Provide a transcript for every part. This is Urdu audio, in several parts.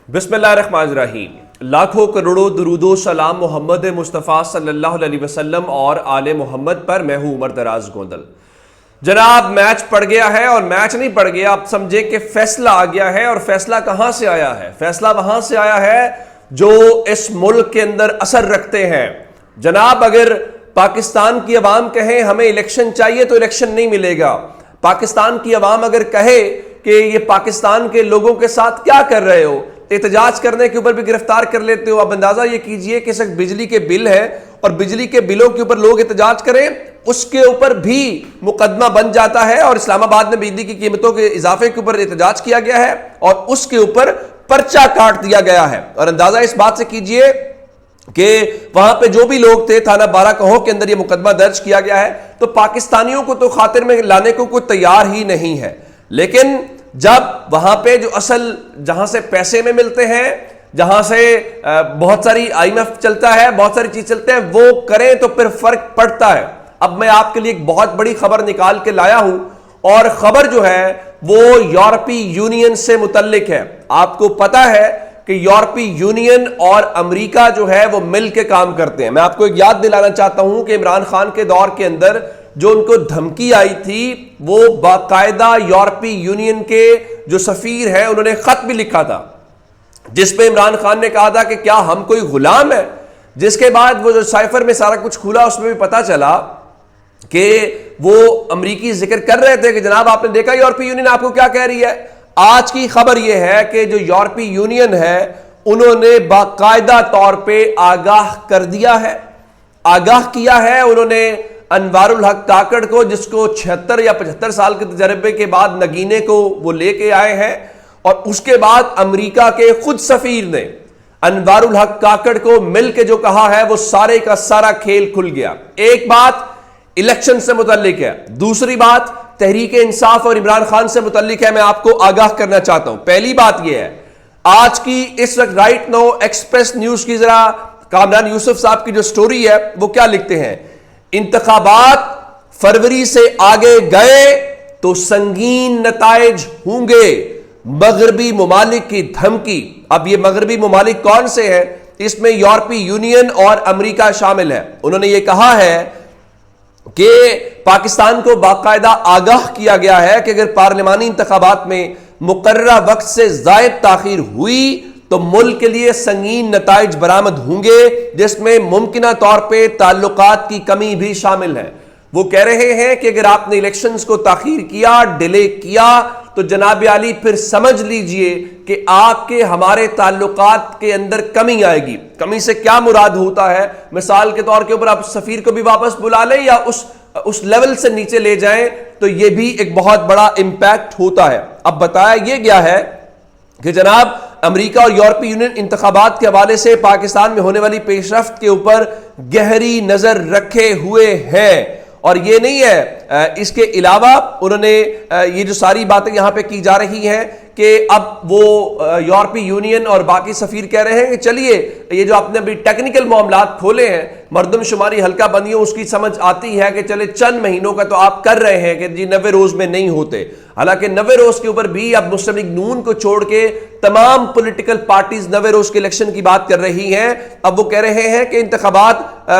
بسم اللہ الرحمن الرحیم۔ لاکھوں کروڑوں درود و سلام محمد مصطفیٰ صلی اللہ علیہ وسلم اور آل محمد پر۔ میں ہوں عمر دراز گوندل۔ جناب میچ پڑ گیا ہے، اور میچ نہیں پڑ گیا، آپ سمجھے کہ فیصلہ آ گیا ہے۔ اور فیصلہ کہاں سے آیا ہے؟ فیصلہ وہاں سے آیا ہے جو اس ملک کے اندر اثر رکھتے ہیں۔ جناب اگر پاکستان کی عوام کہیں ہمیں الیکشن چاہیے تو الیکشن نہیں ملے گا۔ پاکستان کی عوام اگر کہے کہ یہ پاکستان کے لوگوں کے ساتھ کیا کر رہے ہو، احتجاج کرنے کے اوپر بھی گرفتار کر لیتے ہو۔ اب اندازہ یہ کیجئے کہ صرف بجلی کے بل ہے اور بجلی کے بلوں کے اوپر لوگ احتجاج کریں، اس کے اوپر بھی مقدمہ بن جاتا ہے، اور اسلام آباد میں بجلی کی قیمتوں کے اضافے کے اوپر احتجاج کیا گیا ہے اور اس کے اوپر پرچہ کاٹ دیا گیا ہے۔ اور اندازہ اس بات سے کیجئے کہ وہاں پہ جو بھی لوگ تھے، تھانہ بارہ کہو کے اندر یہ مقدمہ درج کیا گیا ہے، تو پاکستانیوں کو تو خاطر میں لانے کو کوئی تیار ہی نہیں ہے۔ لیکن جب وہاں پہ جو اصل جہاں سے پیسے میں ملتے ہیں، جہاں سے بہت ساری IMF چلتا ہے، بہت ساری چیز چلتے ہیں، وہ کریں تو پھر فرق پڑتا ہے۔ اب میں آپ کے لیے ایک بہت بڑی خبر نکال کے لایا ہوں، اور خبر جو ہے وہ یورپی یونین سے متعلق ہے۔ آپ کو پتا ہے کہ یورپی یونین اور امریکہ جو ہے وہ مل کے کام کرتے ہیں۔ میں آپ کو ایک یاد دلانا چاہتا ہوں کہ عمران خان کے دور کے اندر جو ان کو دھمکی آئی تھی، وہ باقاعدہ یورپی یونین کے جو سفیر ہیں انہوں نے خط بھی لکھا تھا، جس پہ عمران خان نے کہا تھا کہ کیا ہم کوئی غلام ہے؟ جس کے بعد وہ جو سائفر میں سارا کچھ کھلا، اس میں بھی پتا چلا کہ وہ امریکی ذکر کر رہے تھے کہ جناب آپ نے دیکھا یورپی یونین آپ کو کیا کہہ رہی ہے۔ آج کی خبر یہ ہے کہ جو یورپی یونین ہے انہوں نے باقاعدہ طور پہ آگاہ کر دیا ہے، آگاہ کیا ہے۔ انہوں نے انوار الحق کاکڑ کو، جس کو 76 یا 75 سال کے تجربے کے بعد نگینے کو وہ لے کے آئے ہیں، اور اس کے بعد امریکہ کے خود سفیر نے انوار الحق کاکڑ کو مل کے جو کہا ہے وہ سارے کا سارا کھیل کھل گیا۔ ایک بات الیکشن سے متعلق ہے، دوسری بات تحریک انصاف اور عمران خان سے متعلق ہے۔ میں آپ کو آگاہ کرنا چاہتا ہوں۔ پہلی بات یہ ہے، آج کی اس وقت رائٹ نو ایکسپریس نیوز کی ذرا کامران یوسف صاحب کی جو سٹوری ہے وہ کیا لکھتے ہیں؟ انتخابات فروری سے آگے گئے تو سنگین نتائج ہوں گے، مغربی ممالک کی دھمکی۔ اب یہ مغربی ممالک کون سے ہیں؟ اس میں یورپی یونین اور امریکہ شامل ہے۔ انہوں نے یہ کہا ہے کہ پاکستان کو باقاعدہ آگاہ کیا گیا ہے کہ اگر پارلیمانی انتخابات میں مقررہ وقت سے زائد تاخیر ہوئی تو ملک کے لیے سنگین نتائج برآمد ہوں گے، جس میں ممکنہ طور پہ تعلقات کی کمی بھی شامل ہے۔ وہ کہہ رہے ہیں کہ اگر آپ نے الیکشنز کو تاخیر کیا، ڈیلے کیا، تو جناب عالی پھر سمجھ لیجئے کہ آپ کے ہمارے تعلقات کے اندر کمی آئے گی۔ کمی سے کیا مراد ہوتا ہے؟ مثال کے طور کے اوپر آپ سفیر کو بھی واپس بلا لیں یا اس لیول سے نیچے لے جائیں، تو یہ بھی ایک بہت بڑا امپیکٹ ہوتا ہے۔ اب بتایا یہ گیا ہے کہ جناب امریکہ اور یورپی یونین انتخابات کے حوالے سے پاکستان میں ہونے والی پیش رفت کے اوپر گہری نظر رکھے ہوئے ہیں۔ اور یہ نہیں ہے، اس کے علاوہ انہوں نے یہ جو ساری باتیں یہاں پہ کی جا رہی ہیں کہ اب وہ یورپی یونین اور باقی سفیر کہہ رہے ہیں کہ چلیے یہ جو آپ نے ابھی ٹیکنیکل معاملات کھولے ہیں، مردم شماری حلقہ بندیوں، اس کی سمجھ آتی ہے کہ چلے چند مہینوں کا تو آپ کر رہے ہیں کہ جی 90 روز میں نہیں ہوتے۔ حالانکہ 90 روز کے اوپر بھی اب مسلم لیگ نون کو چھوڑ کے تمام پولیٹیکل پارٹیز 90 روز کے الیکشن کی بات کر رہی ہیں۔ اب وہ کہہ رہے ہیں کہ انتخابات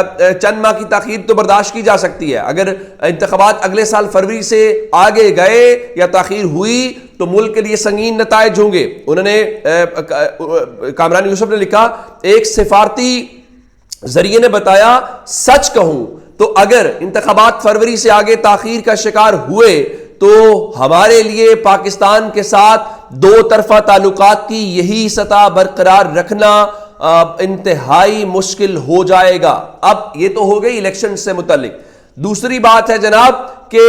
چند ماہ کی تاخیر تو برداشت کی جا سکتی ہے، اگر انتخابات اگلے سال فروری سے آگے گئے یا تاخیر ہوئی تو ملک کے لیے سنگین نتائج ہوں گے۔ انہوں نے کامران یوسف نے لکھا، ایک سفارتی ذریعے نے بتایا، سچ کہوں تو اگر انتخابات فروری سے آگے تاخیر کا شکار ہوئے تو ہمارے لیے پاکستان کے ساتھ دو طرفہ تعلقات کی یہی سطح برقرار رکھنا انتہائی مشکل ہو جائے گا۔ اب یہ تو ہو گئی الیکشن سے متعلق۔ دوسری بات ہے جناب کہ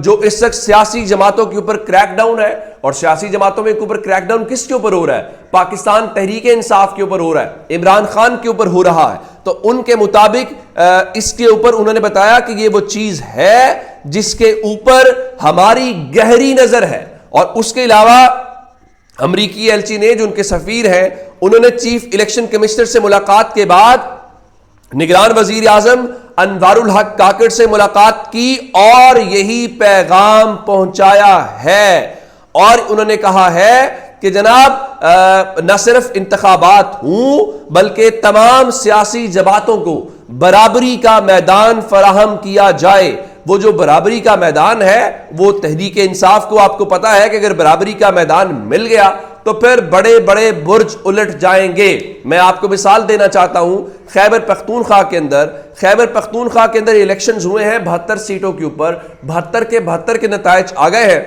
جو اس وقت سیاسی جماعتوں کے اوپر کریک ڈاؤن ہے، اور سیاسی جماعتوں میں اوپر کریک ڈاؤن کس کے اوپر ہو رہا ہے؟ پاکستان تحریک انصاف کے اوپر ہو رہا ہے، عمران خان کے اوپر ہو رہا ہے۔ تو ان کے مطابق اس کے اوپر انہوں نے بتایا کہ یہ وہ چیز ہے جس کے اوپر ہماری گہری نظر ہے۔ اور اس کے علاوہ امریکی ایلچی نے، جو ان کے سفیر ہیں، انہوں نے چیف الیکشن کمشنر سے ملاقات کے بعد نگران وزیر اعظم انوار الحق کاکڑ سے ملاقات کی اور یہی پیغام پہنچایا ہے، اور انہوں نے کہا ہے کہ جناب نہ صرف انتخابات ہوں بلکہ تمام سیاسی جماعتوں کو برابری کا میدان فراہم کیا جائے. وہ جو برابری کا میدان ہے وہ تحریک انصاف کو آپ کو پتا ہے کہ اگر برابری کا میدان مل گیا تو پھر بڑے بڑے برج الٹ جائیں گے. میں آپ کو مثال دینا چاہتا ہوں, خیبر پختونخوا کے اندر الیکشنز ہوئے ہیں 72 سیٹوں کے اوپر, 72 کے 72 کے نتائج آ گئے ہیں.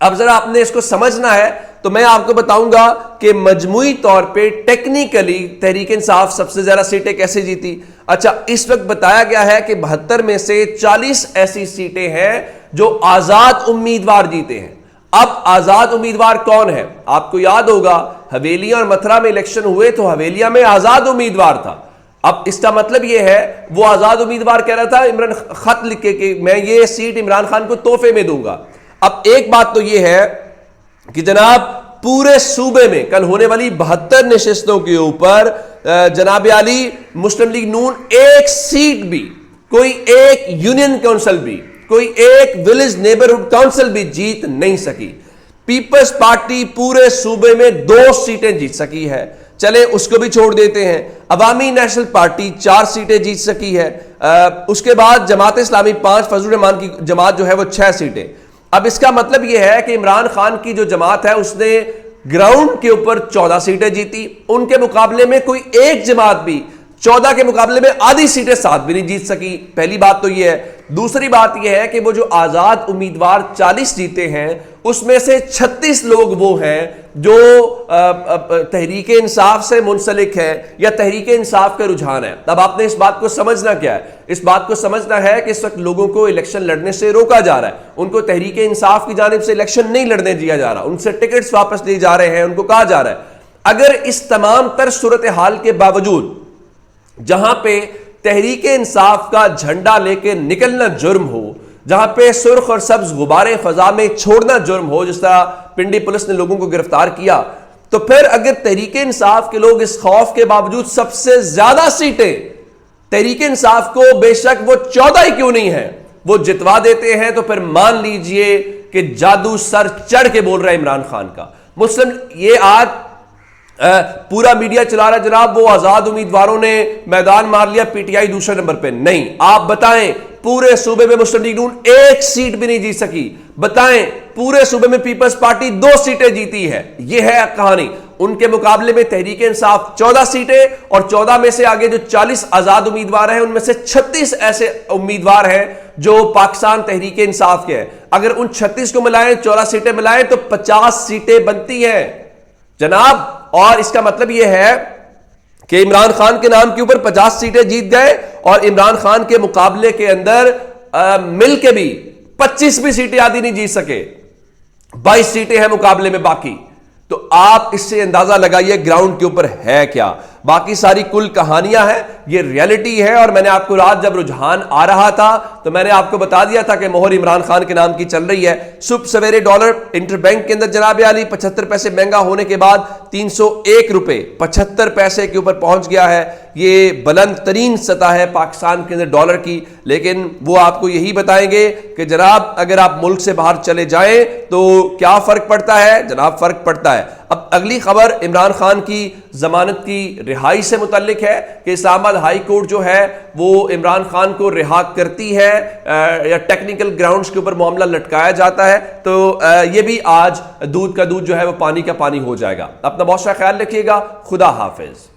اب ذرا آپ نے اس کو سمجھنا ہے تو میں آپ کو بتاؤں گا کہ مجموعی طور پہ ٹیکنیکلی تحریک انصاف سب سے زیادہ سیٹیں کیسے جیتی. اچھا, اس وقت بتایا گیا ہے کہ 72 میں سے 40 ایسی سیٹیں ہیں جو آزاد امیدوار جیتے ہیں. اب آزاد امیدوار کون ہے؟ آپ کو یاد ہوگا حویلیاں اور متھرا میں الیکشن ہوئے تو حویلیاں میں آزاد امیدوار تھا. اب اس کا مطلب یہ ہے وہ آزاد امیدوار کہہ رہا تھا عمران خط لکھ کے کہ میں یہ سیٹ عمران خان کو تحفے میں دوں گا. اب ایک بات تو یہ ہے کہ جناب پورے صوبے میں کل ہونے والی 72 نشستوں کے اوپر جناب علی مسلم لیگ نون ایک سیٹ بھی, کوئی ایک یونین کونسل بھی, کوئی ایک ولیج نیبرہڈ کونسل بھی جیت نہیں سکی. پیپلز پارٹی پورے صوبے میں 2 سیٹیں جیت سکی ہے. چلیں اس کو بھی چھوڑ دیتے ہیں. عوامی نیشنل پارٹی 4 سیٹیں جیت سکی ہے. اس کے بعد جماعت اسلامی 5, فضل الرحمان کی جماعت جو ہے وہ 6 سیٹیں. اب اس کا مطلب یہ ہے کہ عمران خان کی جو جماعت ہے اس نے گراؤنڈ کے اوپر 14 سیٹیں جیتی. ان کے مقابلے میں کوئی ایک جماعت بھی 14 کے مقابلے میں آدھی سیٹیں 7 بھی نہیں جیت سکی. پہلی بات تو یہ ہے. دوسری بات یہ ہے کہ وہ جو آزاد امیدوار 40 جیتے ہیں اس میں سے 36 لوگ وہ ہیں جو تحریک انصاف سے منسلک ہے یا تحریک انصاف کا رجحان ہے. اب آپ نے اس بات کو سمجھنا کیا ہے؟ اس بات کو سمجھنا ہے کہ اس وقت لوگوں کو الیکشن لڑنے سے روکا جا رہا ہے. ان کو تحریک انصاف کی جانب سے الیکشن نہیں لڑنے دیا جا رہا, ان سے ٹکٹس واپس لیے جا رہے ہیں. ان کو کہا جا رہا ہے اگر اس تمام تر صورتحال کے باوجود جہاں پہ تحریک انصاف کا جھنڈا لے کے نکلنا جرم ہو, جہاں پہ سرخ اور سبز غباریں فضا میں چھوڑنا جرم ہو, جس طرح پنڈی پولیس نے لوگوں کو گرفتار کیا, تو پھر اگر تحریک انصاف کے لوگ اس خوف کے باوجود سب سے زیادہ سیٹیں تحریک انصاف کو, بے شک وہ 14 ہی کیوں نہیں ہیں, وہ جتوا دیتے ہیں, تو پھر مان لیجئے کہ جادو سر چڑھ کے بول رہا ہے عمران خان کا. مسلم یہ آج پورا میڈیا چلا رہا ہے جناب وہ آزاد امیدواروں نے میدان مار لیا, پی ٹی آئی دوسرے نمبر پہ. نہیں, آپ بتائیں پورے صوبے میں مسلم لیگ نون ایک سیٹ بھی نہیں جیت سکی. بتائیں پورے صوبے میں پیپلز پارٹی 2 سیٹیں جیتی ہے. یہ ہے کہانی. ان کے مقابلے میں تحریک انصاف 14 سیٹیں, اور 14 میں سے آگے جو 40 آزاد امیدوار ہیں ان میں سے 36 ایسے امیدوار ہیں جو پاکستان تحریک انصاف کے ہیں. اگر ان 36 کو ملائیں, 14 سیٹیں ملائیں تو 50 سیٹیں بنتی ہیں جناب. اور اس کا مطلب یہ ہے کہ عمران خان کے نام کے اوپر 50 سیٹیں جیت گئے, اور عمران خان کے مقابلے کے اندر مل کے بھی 25 بھی سیٹیں آدھی نہیں جیت سکے. 22 سیٹیں ہیں مقابلے میں باقی. تو آپ اس سے اندازہ لگائیے گراؤنڈ کے اوپر ہے کیا. باقی ساری کل کہانیاں ہیں, یہ ریالٹی ہے. اور میں نے آپ کو رات جب رجحان آ رہا تھا تو میں نے آپ کو بتا دیا تھا کہ مہر عمران خان کے نام کی چل رہی ہے. صبح سویرے ڈالر انٹر بینک کے اندر جناب علی 75 پیسے مہنگا ہونے کے بعد 301 روپے 75 پیسے کے اوپر پہنچ گیا ہے. یہ بلند ترین سطح ہے پاکستان کے اندر ڈالر کی. لیکن وہ آپ کو یہی بتائیں گے کہ جناب اگر آپ ملک سے باہر چلے جائیں تو کیا فرق پڑتا ہے. جناب فرق پڑتا ہے. اب اگلی خبر عمران خان کی ضمانت کی رہائی سے متعلق ہے کہ اسلام آباد ہائی کورٹ جو ہے وہ عمران خان کو رہا کرتی ہے, یا ٹیکنیکل گراؤنڈز کے اوپر معاملہ لٹکایا جاتا ہے. تو یہ بھی آج دودھ کا دودھ جو ہے وہ پانی کا پانی ہو جائے گا. اپنا بہت سارا خیال رکھیے گا. خدا حافظ.